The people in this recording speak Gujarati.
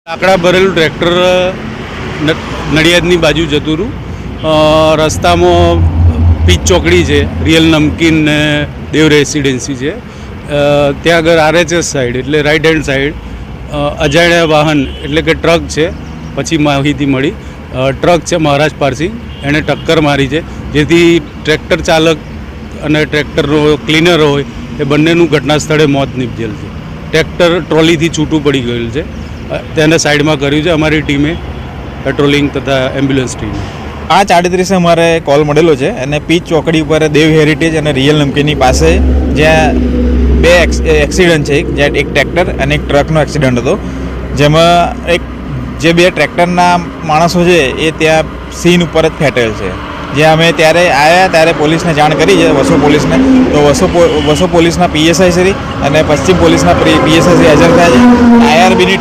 લાકડા ભરેલું ટ્રેક્ટર નડિયાદની બાજુ જતું રહ્યું. રસ્તામાં પીચ ચોકડી છે, રિયલ નમકીન ને દેવ રેસિડેન્સી છે, ત્યાં આગળ RHS સાઈડ એટલે રાઈટ હેન્ડ સાઈડ અજાણ્યા વાહન એટલે કે ટ્રક છે. પછી માહિતી મળી ટ્રક છે મહારાજ પાર્સિંગ, એણે ટક્કર મારી છે, જેથી ટ્રેક્ટર ચાલક અને ટ્રેક્ટરનો ક્લીનર હોય એ બંનેનું ઘટના સ્થળે મોત નીપજેલ છે. ટ્રેક્ટર ટ્રોલીથી છૂટું પડી ગયેલું છે, તેને સાઈડમાં કર્યું છે અમારી ટીમે, પેટ્રોલિંગ તથા એમ્બ્યુલન્સ ટીમે. 5:38 અમારે કોલ મળેલો છે અને પીચ ચોકડી ઉપર દેવ હેરિટેજ અને રિયલ નમકીનની પાસે જ્યાં બે એક્સિડન્ટ છે, જ્યાં એક ટ્રેક્ટર અને એક ટ્રકનો એક્સિડન્ટ હતો, જેમાં જે બે ટ્રેક્ટરના માણસો છે એ ત્યાં સીન ઉપર જ ફેટેલ છે. જ્યાં અમે ત્યારે આવ્યા ત્યારે પોલીસને જાણ કરી છે, વસો પોલીસને. તો વસો પોલીસના PSI શ્રી અને પશ્ચિમ પોલીસના PSI શ્રી હાજર થયા છે. IRBની